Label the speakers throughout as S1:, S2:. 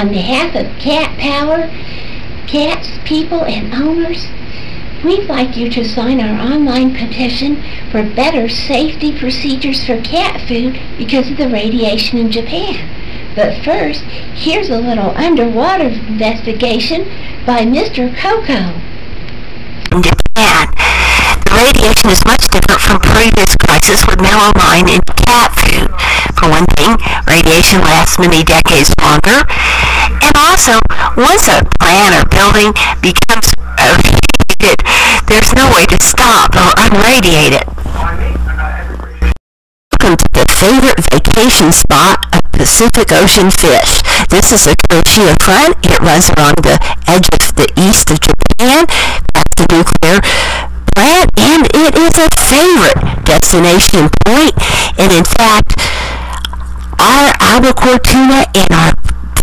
S1: On behalf of Cat Power, cats, people, and owners, we'd like you to sign our online petition for better safety procedures for cat food because of the radiation in Japan. But first, here's a little underwater investigation by Mr. Coco.
S2: In Japan, the radiation is much different from previous crises with melamine in cat food. For one thing, radiation lasts many decades longer, and also, once a plant or building becomes irradiated, there's no way to stop or unradiate it. Welcome to the favorite vacation spot of Pacific Ocean fish. This is a Kuroshio front. It runs along the edge of the east of Japan, past the nuclear plant, and it is a favorite destination point. And in fact, our albacore tuna and our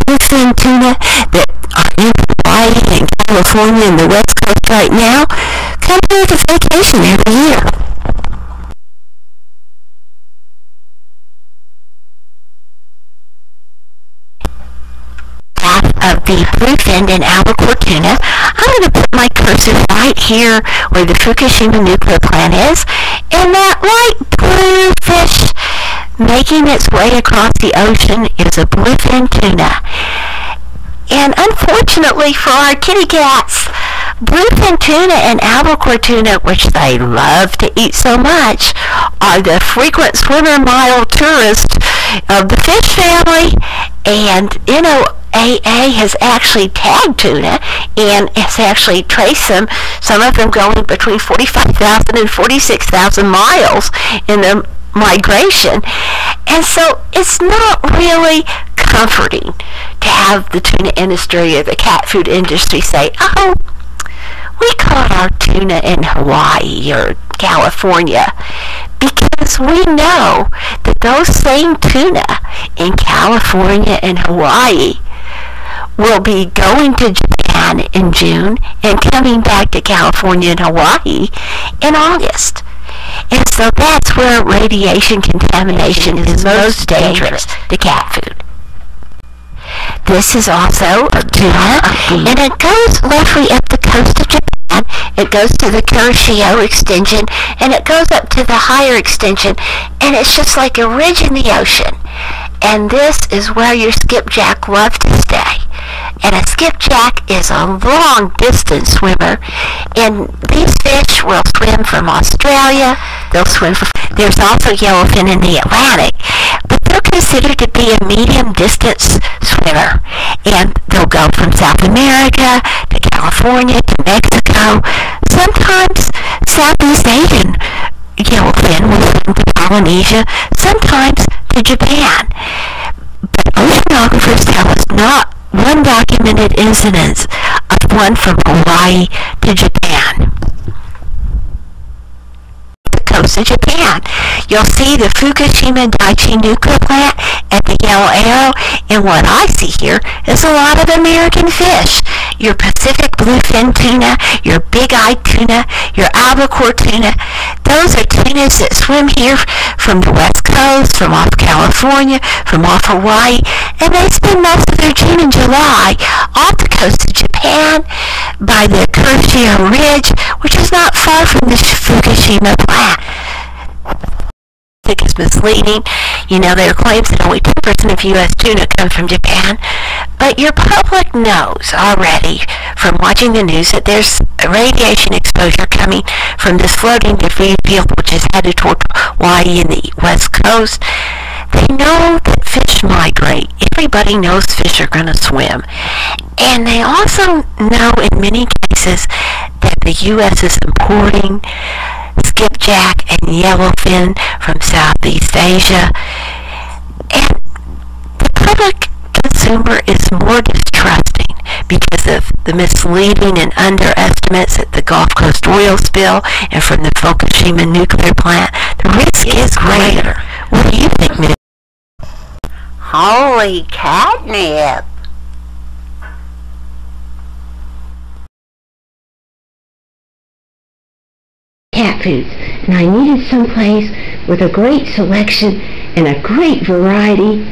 S2: bluefin tuna that are in Hawaii and California and the West Coast right now come here to vacation every year. Of the bluefin and albacore tuna, I'm going to put my cursor right here where the Fukushima nuclear plant is, and that light blue fish making its way across the ocean is a bluefin tuna. And unfortunately for our kitty cats, bluefin tuna and albacore tuna, which they love to eat so much, are the frequent swimmer mile tourists of the fish family. And NOAA has actually tagged tuna and has actually traced them, some of them going between 45,000 and 46,000 miles in the migration. And so it's not really comforting to have the tuna industry or the cat food industry say, oh, we caught our tuna in Hawaii or California, because we know that those same tuna in California and Hawaii will be going to Japan in June and coming back to California and Hawaii in August. And so that's where radiation contamination is most dangerous to cat food. This is also a tuna, and it goes roughly up the coast of Japan. It goes to the Kuroshio extension, and it goes up to the higher extension, and it's just like a ridge in the ocean. And this is where your skipjack love to stay. And a skipjack is a long-distance swimmer, and these fish will swim from Australia. There's also yellowfin in the Atlantic, but they're considered to be a medium-distance swimmer, and they'll go from South America to California to Mexico. Sometimes Southeast Asian yellowfin will swim to Polynesia, sometimes to Japan. But oceanographers tell us not one documented incidence of one from Hawaii to Japan. The coast of Japan, you'll see the Fukushima Daiichi nuclear plant at the yellow arrow, and what I see here is a lot of American fish. Your Pacific bluefin tuna, your big-eyed tuna, your albacore tuna, those are tunas that swim here from the West Coast, from off California, from off Hawaii, and they spend most of their June and July off the coast of Japan by the Kuroshio Ridge, which is not far from the Fukushima plant. I think it's misleading. There are claims that only 2% of U.S. tuna come from Japan, but your public knows already from watching the news that there's radiation exposure coming from this floating debris field which is headed toward Hawaii and the West Coast. They know that fish migrate. Everybody knows fish are going to swim. And they also know in many cases that the U.S. is importing skipjack and yellowfin from Southeast Asia. And the public consumer is more distrusting because of the misleading and underestimates at the Gulf Coast oil spill and from the Fukushima nuclear plant. The risk is greater. What do you think, Ms.?
S3: Holy catnip!
S1: Cat foods, and I needed someplace with a great selection and a great variety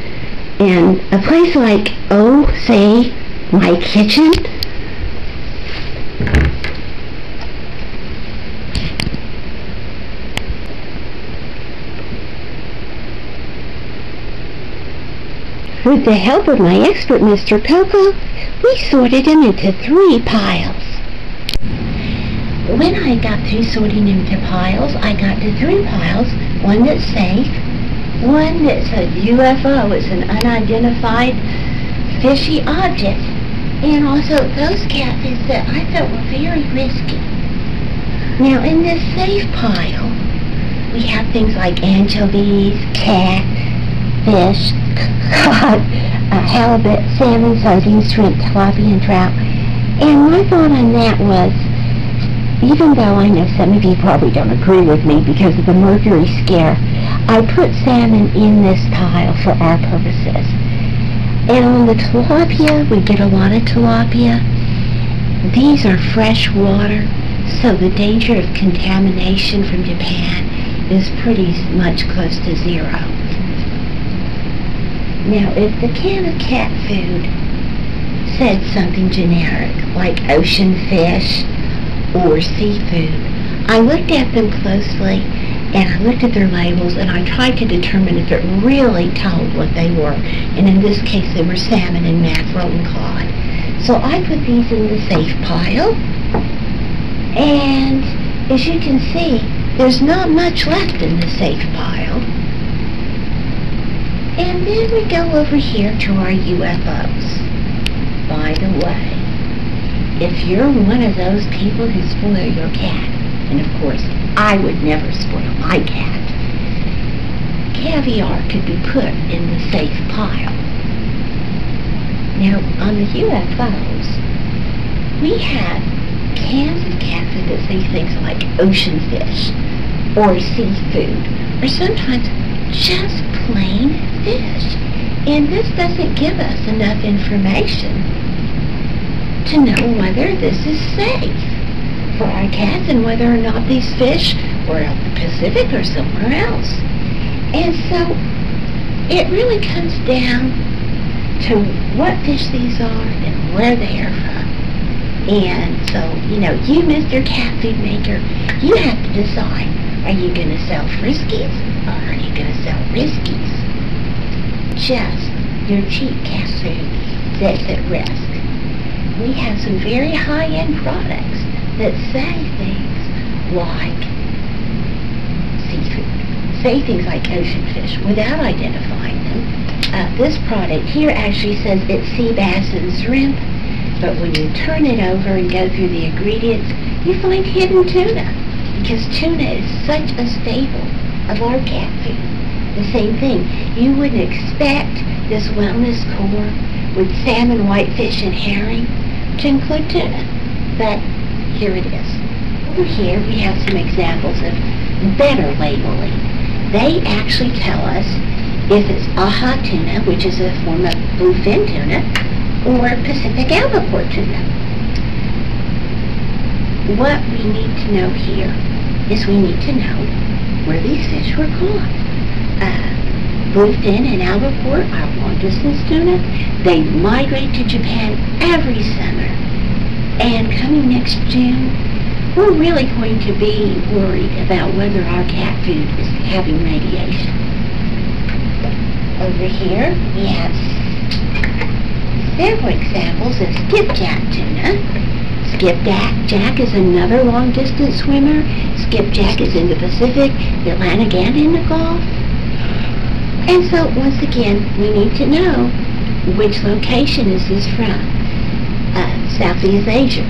S1: And a place like, say, my kitchen, with the help of my expert, Mr. Coco, we sorted them into 3 piles. When I got through sorting them into piles, I got to 3 piles. One that's safe, one that's a UFO, it's an unidentified fishy object, and also those catfish that I thought were very risky. Now in this safe pile, we have things like anchovies, cat, fish, cod, halibut, salmon, sardines, shrimp, tilapia, and trout. And my thought on that was, even though I know some of you probably don't agree with me because of the mercury scare, I put salmon in this pile for our purposes. And on the tilapia, we get a lot of tilapia. These are fresh water, so the danger of contamination from Japan is pretty much close to 0. Now, if the can of cat food said something generic, like ocean fish or seafood, I looked at them closely, and I looked at their labels, and I tried to determine if it really told what they were. And in this case, they were salmon and mackerel and cod. So I put these in the safe pile, and as you can see, there's not much left in the safe pile. And then we go over here to our UFOs. By the way, if you're one of those people who spoil your cat, and of course, I would never spoil my cat, caviar could be put in the safe pile. Now, on the UFOs, we have cans of cat food that say things like ocean fish, or seafood, or sometimes just plain fish. And this doesn't give us enough information to know whether this is safe for our cats and whether or not these fish were out in the Pacific or somewhere else. And so it really comes down to what fish these are and where they are from. And so, you, Mr. Cat Food Maker, you have to decide, are you going to sell Friskies or are you going to sell Riskies? Just your cheap cat food that's at risk. We have some very high-end products that say things like seafood, say things like ocean fish without identifying them. This product here actually says it's sea bass and shrimp, but when you turn it over and go through the ingredients, you find hidden tuna, because tuna is such a staple of our cat food. The same thing, you wouldn't expect this wellness core with salmon, whitefish, and herring to include tuna, but here it is. Over here we have some examples of better labeling. They actually tell us if it's aha tuna, which is a form of bluefin tuna, or Pacific albacore tuna. What we need to know here is we need to know where these fish were caught. Bluefin and albacore are long-distance tuna. They migrate to Japan every summer. And coming next June, we're really going to be worried about whether our cat food is having radiation. Over here, we have several examples of skipjack tuna. Skipjack is another long-distance swimmer. Skipjack is in the Pacific, the Atlantic, and in the Gulf. And so, once again, we need to know which location is this from. Southeast Asia,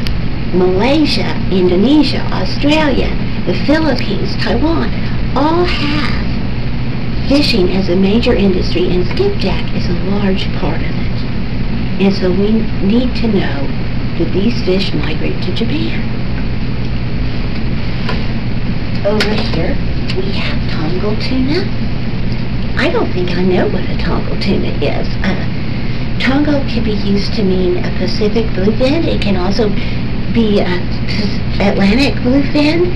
S1: Malaysia, Indonesia, Australia, the Philippines, Taiwan, all have fishing as a major industry, and skipjack is a large part of it. And so we need to know that these fish migrate to Japan. Over here, we have tongal tuna. I don't think I know what a tongal tuna is. Tongal can be used to mean a Pacific bluefin. It can also be Atlantic bluefin.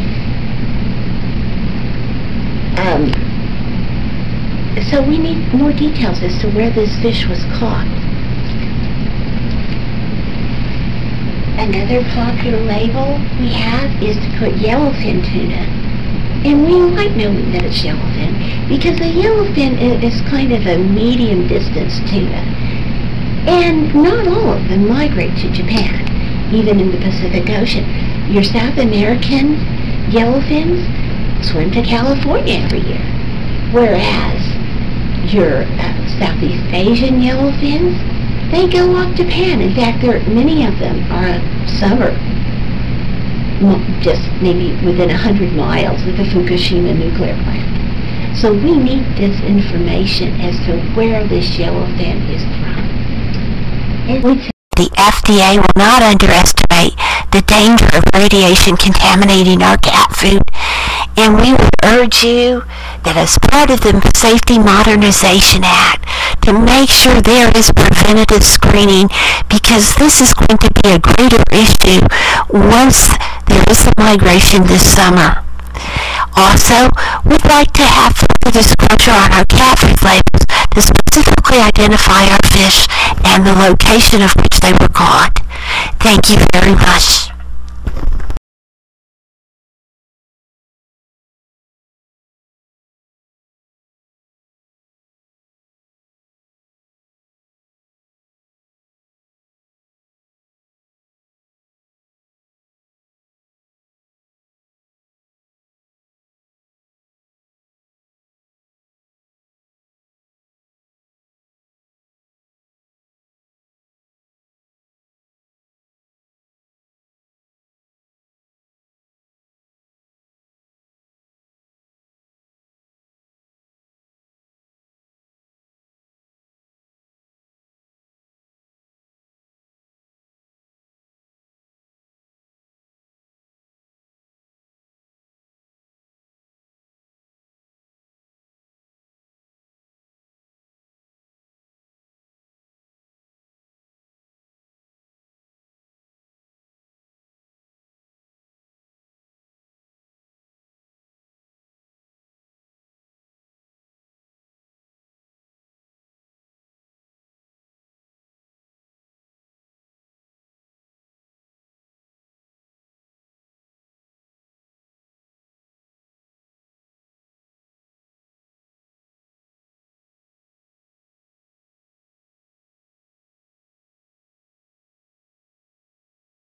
S1: So we need more details as to where this fish was caught. Another popular label we have is to put yellowfin tuna. And we like knowing that it's yellowfin because a yellowfin is kind of a medium distance tuna. And not all of them migrate to Japan, even in the Pacific Ocean. Your South American yellowfins swim to California every year, whereas your Southeast Asian yellowfins, they go off Japan. In fact, many of them are summer, just maybe within 100 miles of the Fukushima nuclear plant. So we need this information as to where this yellowfin is from.
S2: The FDA will not underestimate the danger of radiation contaminating our cat food, and we would urge you that as part of the Safety Modernization Act to make sure there is preventative screening, because this is going to be a greater issue once there is a migration this summer. Also, we'd like to have further disclosure on our cat food labels to specifically identify our fish and the location of which they were caught. Thank you very much.